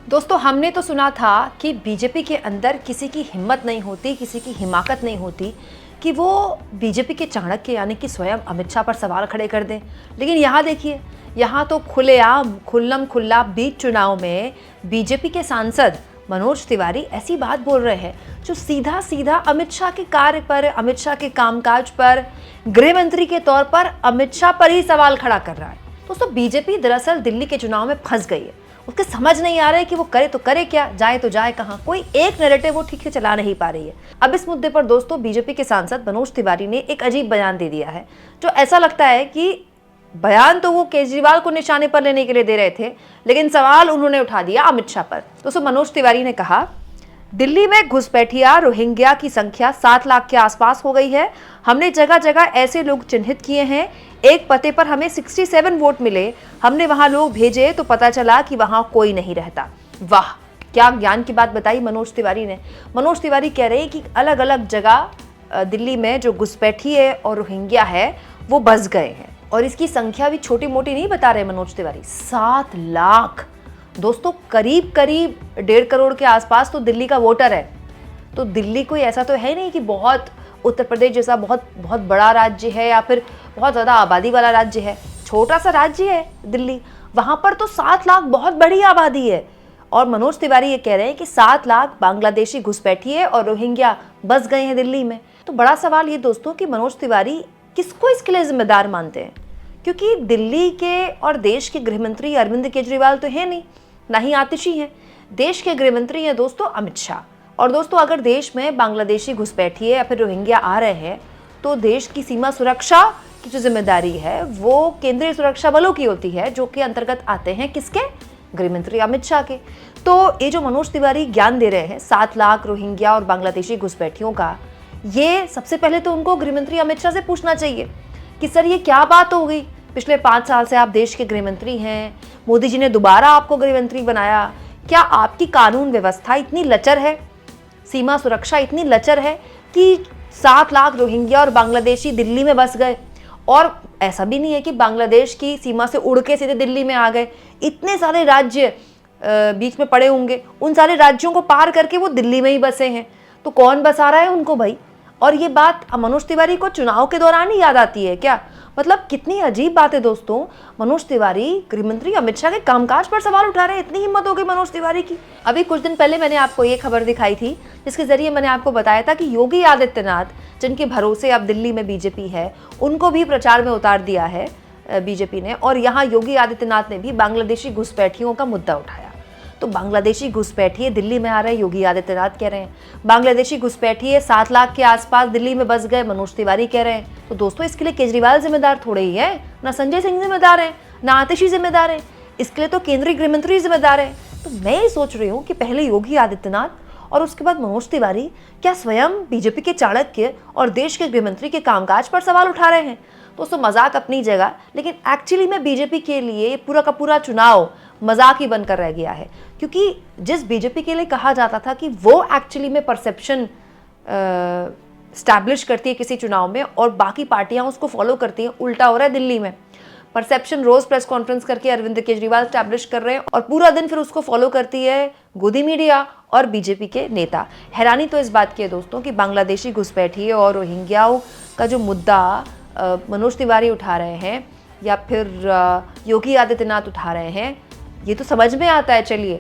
दोस्तों, हमने तो सुना था कि बीजेपी के अंदर किसी की हिम्मत नहीं होती, किसी की हिमाकत नहीं होती कि वो बीजेपी के चाणक्य यानी कि स्वयं अमित शाह पर सवाल खड़े कर दें। लेकिन यहाँ देखिए, यहाँ तो खुलेआम खुल्लम खुल्ला बीच चुनाव में बीजेपी के सांसद मनोज तिवारी ऐसी बात बोल रहे हैं जो सीधा सीधा अमित शाह के कार्य पर, अमित शाह के कामकाज पर, गृह मंत्री के तौर पर अमित शाह पर ही सवाल खड़ा कर रहा है। दोस्तों, बीजेपी दरअसल दिल्ली के चुनाव में फंस गई है। उसके समझ नहीं आ रहा है कि वो करे तो करे क्या, जाए तो जाए कहाँ। कोई एक नैरेटिव वो ठीक से चला नहीं पा रही है। अब इस मुद्दे पर दोस्तों बीजेपी के सांसद मनोज तिवारी ने एक अजीब बयान दे दिया है, जो ऐसा लगता है कि बयान तो वो केजरीवाल को निशाने पर लेने के लिए दे रहे थे, लेकिन सवाल उन्होंने उठा दिया अमित शाह पर। दोस्तों, मनोज तिवारी ने कहा, दिल्ली में घुसपैठिया रोहिंग्या की संख्या 7 लाख के आसपास हो गई है। हमने जगह जगह ऐसे लोग चिन्हित किए हैं। एक पते पर हमें 67 वोट मिले। हमने वहां लोग भेजे तो पता चला कि वहां कोई नहीं रहता। वाह, क्या ज्ञान की बात बताई मनोज तिवारी ने। मनोज तिवारी कह रहे हैं कि अलग अलग जगह दिल्ली में जो घुसपैठिए और रोहिंग्या है वो बस गए हैं, और इसकी संख्या भी छोटी मोटी नहीं बता रहे मनोज तिवारी, 7 लाख। दोस्तों, करीब करीब 1.5 करोड़ के आसपास तो दिल्ली का वोटर है। तो दिल्ली कोई ऐसा तो है नहीं कि बहुत उत्तर प्रदेश जैसा बहुत बहुत बड़ा राज्य है या फिर बहुत ज़्यादा आबादी वाला राज्य है। छोटा सा राज्य है दिल्ली, वहाँ पर तो 7 लाख बहुत बड़ी आबादी है। और मनोज तिवारी ये कह रहे हैं कि 7 लाख बांग्लादेशी घुसपैठिए और रोहिंग्या बस गए हैं दिल्ली में। तो बड़ा सवाल ये दोस्तों कि मनोज तिवारी किसको इसके लिए जिम्मेदार मानते हैं, क्योंकि दिल्ली के और देश के गृह मंत्री अरविंद केजरीवाल तो है नहीं, ना ही आतिशी हैं। देश के गृह मंत्री हैं दोस्तों अमित शाह। और दोस्तों, अगर देश में बांग्लादेशी घुसपैठिए या फिर रोहिंग्या आ रहे हैं तो देश की सीमा सुरक्षा की जो जिम्मेदारी है वो केंद्रीय सुरक्षा बलों की होती है, जो कि अंतर्गत आते हैं किसके, गृह मंत्री अमित शाह के। तो ये जो मनोज तिवारी ज्ञान दे रहे हैं 7 लाख रोहिंग्या और बांग्लादेशी घुसपैठियों का, ये सबसे पहले तो उनको गृह मंत्री अमित शाह से पूछना चाहिए कि सर ये क्या बात हो गई। पिछले 5 साल से आप देश के गृह मंत्री हैं, मोदी जी ने दोबारा आपको गृह मंत्री बनाया। क्या आपकी कानून व्यवस्था इतनी लचर है, सीमा सुरक्षा इतनी लचर है कि 7 लाख रोहिंग्या और बांग्लादेशी दिल्ली में बस गए? और ऐसा भी नहीं है कि बांग्लादेश की सीमा से उड़ के सीधे दिल्ली में आ गए। इतने सारे राज्य बीच में पड़े होंगे, उन सारे राज्यों को पार करके वो दिल्ली में ही बसे हैं। तो कौन बसा रहा है उनको भाई? और ये बात मनोज तिवारी को चुनाव के दौरान ही याद आती है क्या? मतलब कितनी अजीब बात है दोस्तों। मनोज तिवारी गृह मंत्री अमित शाह के कामकाज पर सवाल उठा रहे हैं। इतनी हिम्मत हो गई मनोज तिवारी की। अभी कुछ दिन पहले मैंने आपको ये खबर दिखाई थी, जिसके जरिए मैंने आपको बताया था कि योगी आदित्यनाथ, जिनके भरोसे अब दिल्ली में बीजेपी है, उनको भी प्रचार में उतार दिया है बीजेपी ने। और यहाँ योगी आदित्यनाथ ने भी बांग्लादेशी घुसपैठियों का मुद्दा उठाया। तो बांग्लादेशी घुसपैठिए दिल्ली में आ रहे हैं, योगी आदित्यनाथ कह रहे हैं। बांग्लादेशी घुसपैठिए 7 लाख के आसपास दिल्ली में बस गए, मनोज तिवारी कह रहे हैं। तो दोस्तों, इसके लिए केजरीवाल जिम्मेदार थोड़े ही है, ना संजय सिंह जिम्मेदार है, ना आतिशी जिम्मेदार है। इसके लिए तो केंद्रीय गृह मंत्री जिम्मेदार है। तो मैं ये सोच रही हूँ कि पहले योगी आदित्यनाथ और उसके बाद मनोज तिवारी क्या स्वयं बीजेपी के चाणक्य और देश के गृह मंत्री के कामकाज पर सवाल उठा रहे हैं? दोस्तों, मजाक अपनी जगह, लेकिन एक्चुअली में बीजेपी के लिए पूरा का पूरा चुनाव मजाक ही बनकर रह गया है। क्योंकि जिस बीजेपी के लिए कहा जाता था कि वो एक्चुअली में परसेप्शन स्टैब्लिश करती है किसी चुनाव में और बाकी पार्टियां उसको फॉलो करती हैं, उल्टा हो रहा है दिल्ली में। परसेप्शन रोज प्रेस कॉन्फ्रेंस करके अरविंद केजरीवाल स्टैब्लिश कर रहे हैं और पूरा दिन फिर उसको फॉलो करती है गोदी मीडिया और बीजेपी के नेता। हैरानी तो इस बात की है दोस्तों कि बांग्लादेशी घुसपैठिए और रोहिंग्याओं का जो मुद्दा मनोज तिवारी उठा रहे हैं या फिर योगी आदित्यनाथ उठा रहे हैं, ये तो समझ में आता है। चलिए,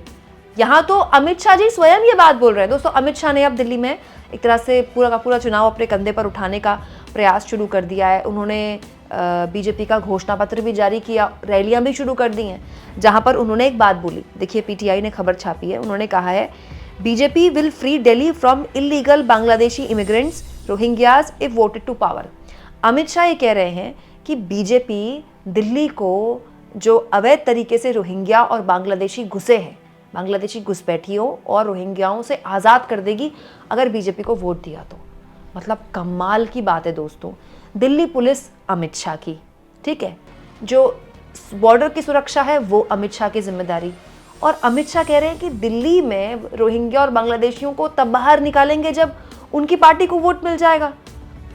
यहाँ तो अमित शाह जी स्वयं ये बात बोल रहे हैं। दोस्तों, अमित शाह ने अब दिल्ली में एक तरह से पूरा का पूरा चुनाव अपने कंधे पर उठाने का प्रयास शुरू कर दिया है। उन्होंने बीजेपी का घोषणा पत्र भी जारी किया, रैलियां भी शुरू कर दी हैं, जहां पर उन्होंने एक बात बोली। देखिए, पीटीआई ने खबर छापी है। उन्होंने कहा है, BJP will free Delhi from illegal Bangladeshi immigrants Rohingyas if voted to power. Amit Shah ये कह रहे हैं कि बीजेपी दिल्ली को जो अवैध तरीके से रोहिंग्या और बांग्लादेशी घुसे हैं, बांग्लादेशी घुसपैठियों और रोहिंग्याओं से आज़ाद कर देगी अगर बीजेपी को वोट दिया तो। मतलब कमाल की बात है दोस्तों। दिल्ली पुलिस अमित शाह की, ठीक है, जो बॉर्डर की सुरक्षा है वो अमित शाह की जिम्मेदारी। और अमित शाह कह रहे हैं कि दिल्ली में रोहिंग्या और बांग्लादेशियों को तब बाहर निकालेंगे जब उनकी पार्टी को वोट मिल जाएगा।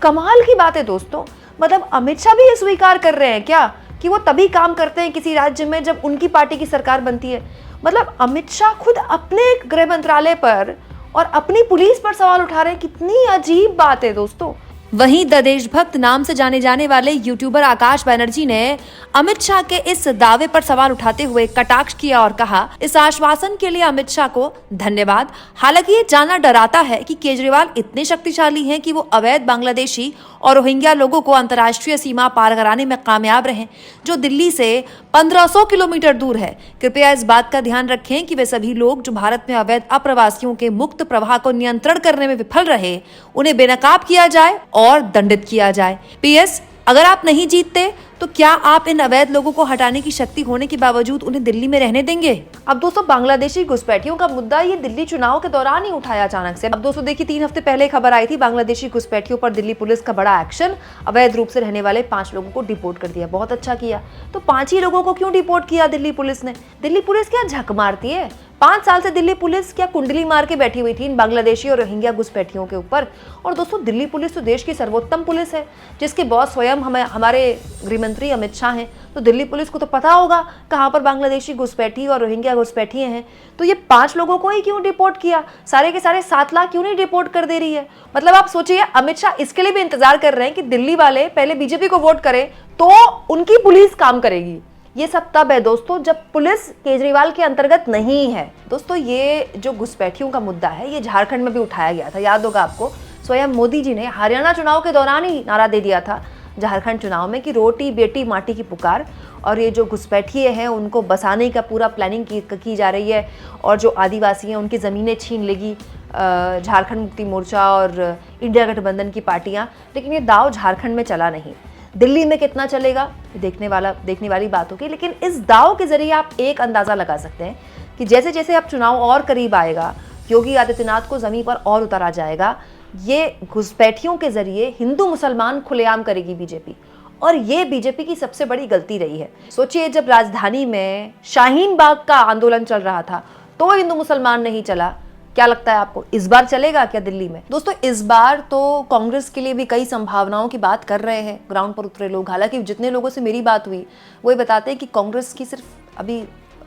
कमाल की बात है दोस्तों। मतलब अमित शाह भी ये स्वीकार कर रहे हैं क्या कि वो तभी काम करते हैं किसी राज्य में जब उनकी पार्टी की सरकार बनती है। मतलब अमित शाह खुद अपने गृह मंत्रालय पर और अपनी पुलिस पर सवाल उठा रहे हैं। कितनी अजीब बात है दोस्तों। वहीं द देशभक्त नाम से जाने जाने वाले यूट्यूबर आकाश बनर्जी ने अमित शाह के इस दावे पर सवाल उठाते हुए कटाक्ष किया और कहा, इस आश्वासन के लिए अमित शाह को धन्यवाद। हालांकि ये जानना डराता है कि केजरीवाल इतने शक्तिशाली हैं कि वो अवैध बांग्लादेशी और रोहिंग्या लोगों को अंतर्राष्ट्रीय सीमा पार कराने में कामयाब रहे, जो दिल्ली से 1500 किलोमीटर दूर है। कृपया इस बात का ध्यान रखें कि वे सभी लोग जो भारत में अवैध अप्रवासियों के मुक्त प्रवाह को नियंत्रण करने में विफल रहे, उन्हें बेनकाब किया जाए और दंडित किया जाए। PS, अगर आप नहीं जीतते तो क्या आप इन अवैध लोगों को हटाने की शक्ति होने के बावजूद उन्हें दिल्ली में रहने देंगे? अब दोस्तों, बांग्लादेशी घुसपैठियों का मुद्दा ये दिल्ली चुनाव के दौरान ही उठाया अचानक से। अब दोस्तों देखिए, 3 हफ्ते पहले खबर आई थी, बांग्लादेशी घुसपैठियों पर दिल्ली पुलिस का बड़ा एक्शन। अवैध रूप से रहने वाले 5 लोगों को डिपोर्ट कर दिया। बहुत अच्छा किया। तो 5 ही लोगों को क्यों डिपोर्ट किया दिल्ली पुलिस ने? दिल्ली पुलिस क्या झक मारती है? 5 साल से दिल्ली पुलिस क्या कुंडली मार के बैठी हुई थी इन बांग्लादेशी और रोहिंग्या घुसपैठियों के ऊपर। और दोस्तों, दिल्ली पुलिस तो देश की सर्वोत्तम पुलिस है, जिसके बॉस स्वयं हमारे गृहमंत्री अमित शाह हैं। तो दिल्ली पुलिस को तो पता होगा कहां पर बांग्लादेशी घुसपैठी और रोहिंग्या घुसपैठी हैं। तो ये 5 लोगों को ही क्यों डिपोर्ट किया? सारे के सारे 7 लाख क्यों नहीं डिपोर्ट कर दे रही है? मतलब आप सोचिए, अमित शाह इसके लिए भी इंतजार कर रहे हैं कि दिल्ली वाले पहले बीजेपी को वोट करें तो उनकी पुलिस काम करेगी। ये सब तब है दोस्तों जब पुलिस केजरीवाल के अंतर्गत नहीं है। दोस्तों, ये जो घुसपैठियों का मुद्दा है, ये झारखंड में भी उठाया गया था। याद होगा आपको, स्वयं मोदी जी ने हरियाणा चुनाव के दौरान ही नारा दे दिया था झारखंड चुनाव में कि रोटी बेटी माटी की पुकार। और ये जो घुसपैठिए हैं उनको बसाने का पूरा प्लानिंग की जा रही है। और जो आदिवासी हैं उनकी ज़मीनें छीन लेगी झारखंड मुक्ति मोर्चा और इंडिया गठबंधन की पार्टियां। लेकिन ये दाव झारखंड में चला नहीं। दिल्ली में कितना चलेगा देखने वाली बात होगी। लेकिन इस दाव के जरिए आप एक अंदाज़ा लगा सकते हैं कि जैसे जैसे अब चुनाव और करीब आएगा, योगी आदित्यनाथ को ज़मीन पर और उतारा जाएगा। ये घुसपैठियों के जरिए हिंदू मुसलमान खुलेआम करेगी बीजेपी। और ये बीजेपी की सबसे बड़ी गलती रही है। सोचिए, जब राजधानी में शाहीन बाग का आंदोलन चल रहा था तो हिंदू मुसलमान नहीं चला। क्या लगता है आपको, इस बार चलेगा क्या दिल्ली में? दोस्तों, इस बार तो कांग्रेस के लिए भी कई संभावनाओं की बात कर रहे हैं ग्राउंड पर उतरे लोग। हालांकि जितने लोगों से मेरी बात हुई वो ये बताते हैं कि कांग्रेस की सिर्फ अभी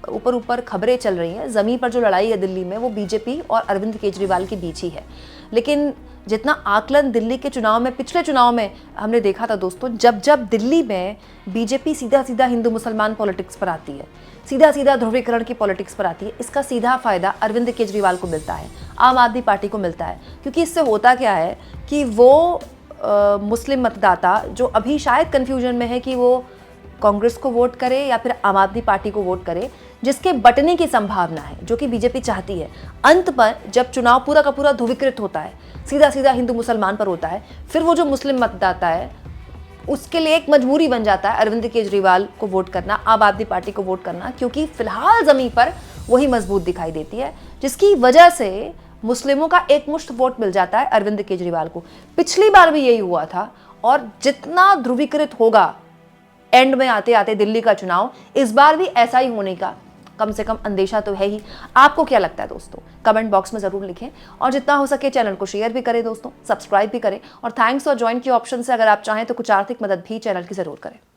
ऊपर खबरें चल रही हैं। ज़मीन पर जो लड़ाई है दिल्ली में वो बीजेपी और अरविंद केजरीवाल के बीच ही है। लेकिन जितना आकलन दिल्ली के चुनाव में, पिछले चुनाव में हमने देखा था दोस्तों, जब दिल्ली में बीजेपी सीधा हिंदू मुसलमान पॉलिटिक्स पर आती है, सीधा ध्रुवीकरण की पॉलिटिक्स पर आती है, इसका सीधा फायदा अरविंद केजरीवाल को मिलता है, आम आदमी पार्टी को मिलता है। क्योंकि इससे होता क्या है कि वो मुस्लिम मतदाता जो अभी शायद कन्फ्यूजन में है कि वो कांग्रेस को वोट करे या फिर आम आदमी पार्टी को वोट करे, जिसके बटने की संभावना है, जो कि बीजेपी चाहती है। अंत पर जब चुनाव पूरा का पूरा ध्रुवीकृत होता है, सीधा हिंदू मुसलमान पर होता है, फिर वो जो मुस्लिम मतदाता है उसके लिए एक मजबूरी बन जाता है अरविंद केजरीवाल को वोट करना, आम आदमी पार्टी को वोट करना, क्योंकि फिलहाल जमीन पर वही मजबूत दिखाई देती है, जिसकी वजह से मुस्लिमों का एक मुश्त वोट मिल जाता है अरविंद केजरीवाल को। पिछली बार भी यही हुआ था। और जितना ध्रुवीकृत होगा एंड में आते आते दिल्ली का चुनाव, इस बार भी ऐसा ही होने का कम से कम अंदेशा तो है ही। आपको क्या लगता है दोस्तों? कमेंट बॉक्स में जरूर लिखें और जितना हो सके चैनल को शेयर भी करें दोस्तों, सब्सक्राइब भी करें। और थैंक्स और ज्वाइन की ऑप्शन से अगर आप चाहें तो कुछ आर्थिक मदद भी चैनल की जरूर करें।